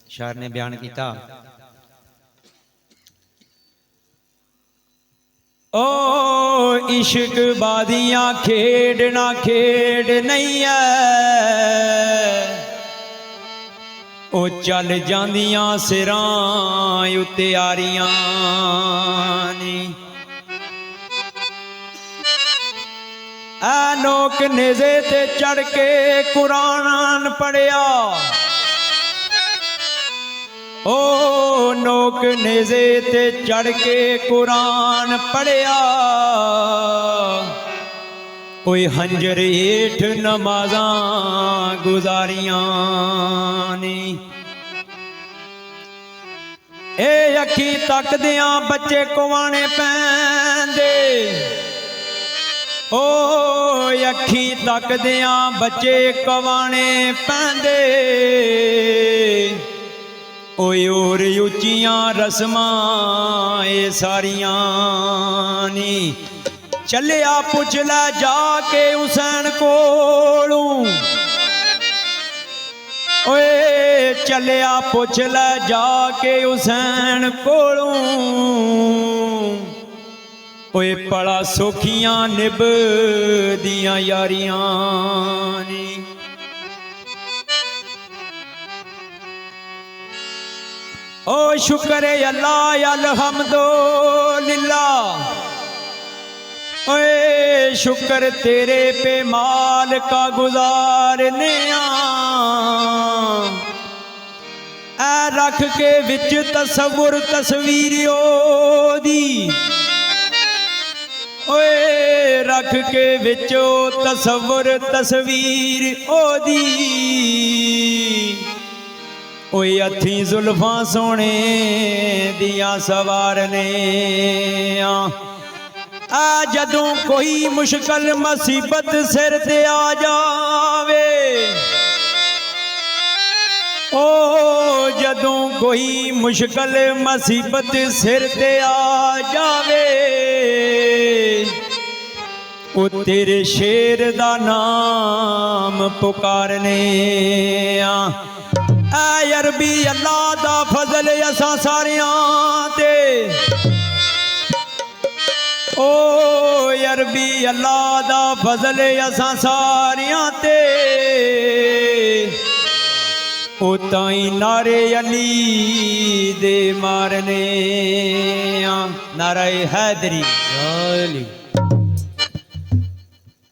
शायर ने बयान किया, ओ इश्क बादियां खेडना खेड नहीं है, ओ चल जांदियां सिरां उत्ते आरियां नी। ऐ नोक नेज़े ते चढ़ के कुरान पढ़िया, ओ नोक नेज़े ते चढ़ के कुरान पढ़िया, ओए हंजर हेठ नमाज़ां गुजारियां नी। ए अखी तकदियां बच्चे कुवाने पैंदे, ओ अखी तकदियां बच्चे कवाने पैंदे, ओए और उच्चियां रस्मां ए सारियां नी। चलिया पुछ लै जाके हुसैन कोलों, ओए चलिया पुछ लै जाके हुसैन कोलों, ओए बड़ा सौखियां निभ दियां यारियां नी। ओ शुक्र अल्लाह अल्हम्दुलिल्लाह, ओए शुक्र तेरे पे माल का गुजारने ऐ रख के विच तसव्वुर तस्वीर ओदी, ओए रख के विचो तसव्वुर तस्वीर ओदी, ओए अथी जुल्फां सोने दिया सवारने आ। जदों कोई मुश्किल मुसीबत सिर ते आ जावे, ओ जदों कोई मुश्किल मुसीबत सिर ते आ जावे, ओ तेरे शेर दा नाम पुकारने आ। ऐ अरबी अल्लाह दा फजल असां सारियां ते, ओ अरबी अल्लाह दा फजल असां सारियां ते, ओ ताई नारे अली दे मारने आ। नारे हैदरी अली।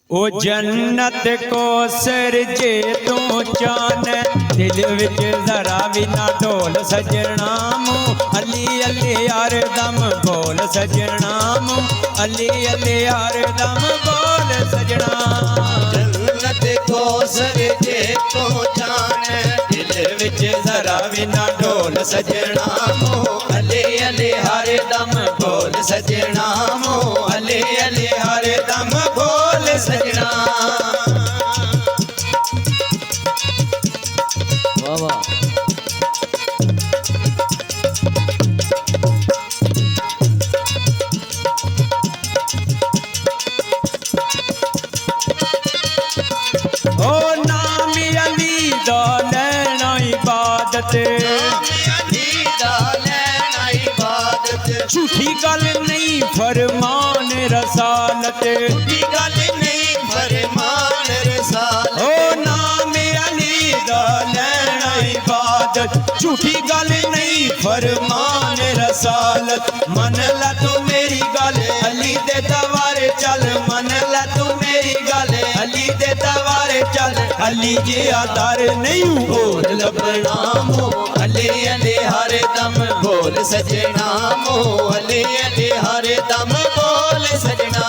ओ जन्नत को सर जे तू चाने, दिल विच जरा भी ना ढोल सजना मुँह अली अली हर दम बोल सजना मुँह अली अली हर दम बोल सजना। जन्नत को सर जे तू चाने, दिल विच जरा भी ना ढोल सजना मुँह अली अली हर दम बोल सजना मुँह अली अली हर दम बोल सजना। वाह वाह। ओ नाम अली दा लैना इबादत, झूठी गल नहीं फरमान रसालत, झूठी गल नहीं फरमान रसालत। ओ नाम अली दा लैना इबादत, झूठी गल नहीं फरमान रसालत। मन ला तू मेरी गल अली दे दवारे चल, मन ला तू मेरी गल अली दे दवारे चल। अली जी आधार नहीं बोल लबना मुँह अली अली हर दम बोल सजना मुँह अली अली हर दम बोल सजना।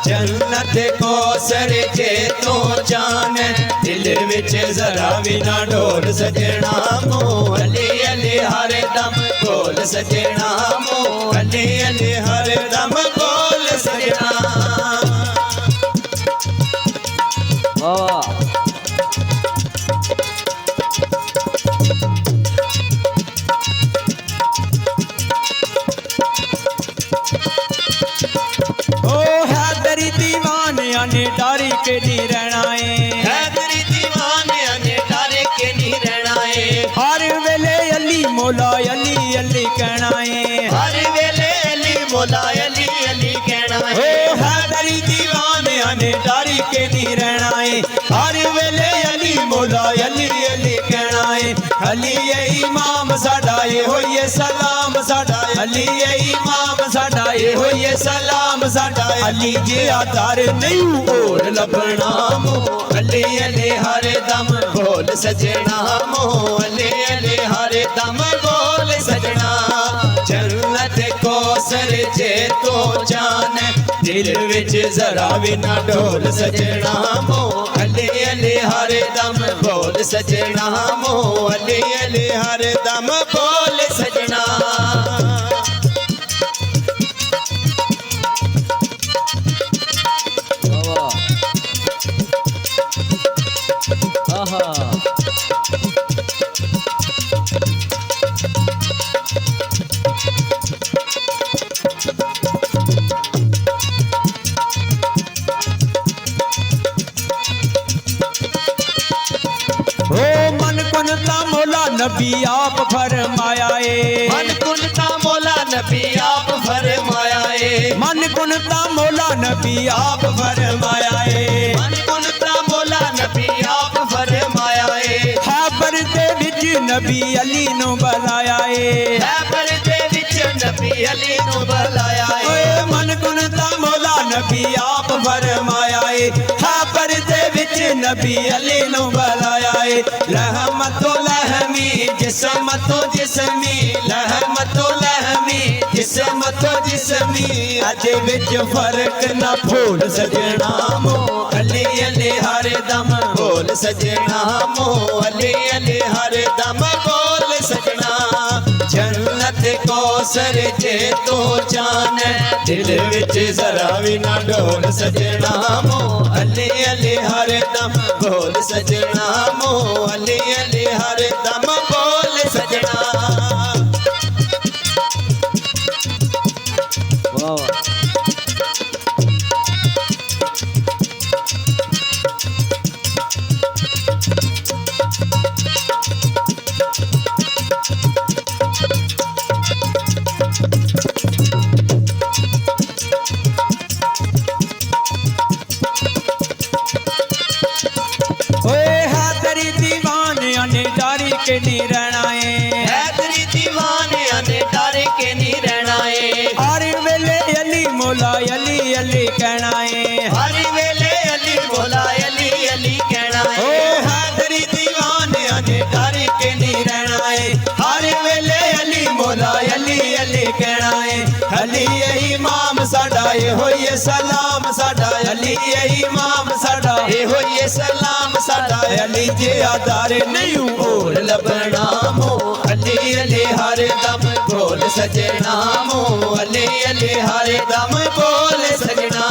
जन्नत को सर जे तो जाने, दिल विच जरा भी ना ढोल सजना मुँह अली अली हर दम बोल सजना मुँह अली अली हर दम बोल सजना। वाह। ने डर के नहीं रहना है, हैदरी दीवाने ने डर के नहीं रहना है। हर वेले मौला अली अली कहना है हर वेले अली मौला अली अली कहना ओ है हैदरी दीवाने आने डारी के नहीं रहना है हर वेले अली मौला अली अली कहना है अली ये इमाम साडा ये होइए सलाम साडा अली ये इमाम साडा ये होइए सलाम साडा अली जे आधार नहीं और लभना मो अली अली हर दम बोल सजना मो अली अली हर दम बोल सजना जन्नत कौसर जे तो जान दिल विच जरा भी ना डोल सजना मो अली अली हर दम बोल सजना मो अली अली हर दम बोल सजना ओ मन कुनता मौला नबी आप फरमाया है मन कुनता मौला नबी आप फरमाया है मन कुनता मौला नबी आप फरमाया है मन कुनता मौला नबी आप फरमाया है खैबर दे विच नबी अली नु बुलाया है पर दे विच नबी अली नु बुलाया ओए है मन कुनता मौला नबी आप फरमाया है खैबर दे विच नबी अली नु बुलाया है रहमतो लहमी जिस्मतो जिस्मी रहमतो लहमी जिस्मतो जिस्मी अज विच फर्क ना भूल सजना मो अली अली हर दम बोल सजना मो अली अली हर दम बोल सजना जन्नत कौसर जे तो जान दिल विच जरा भी ना डोल सजना मो अली अली हर दम बोल सजना मो अली अली हर दम बोल सजना ओए हैदरी दीवाने आने डारी के नहीं रहना है हैदरी दीवाने ने डर के नहीं रहना है हर वेले अली मौला अली अली कहना है हर वेले अली बोला अली अली कहना ओ है हैदरी दीवाने आने डारी के नहीं रहना है हर वेले अली मौला अली अली कहना है अली यही इमाम साडा ये होइए सलाम साडा अली यही इमाम साडा ए होइए सलाम साडा अली जे आधार नहीं बोल लबना मो अली अली हर दम बोल सजना मो अली अली हर दम बोल सजना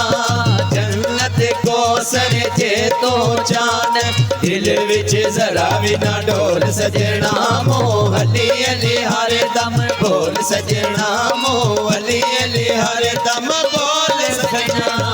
जन्नत कौसर जे तो जान दिल विच जरा भी ना डोल सजना मो अली अली हर दम बोल सजना मो अली अली हर दम बोल सजना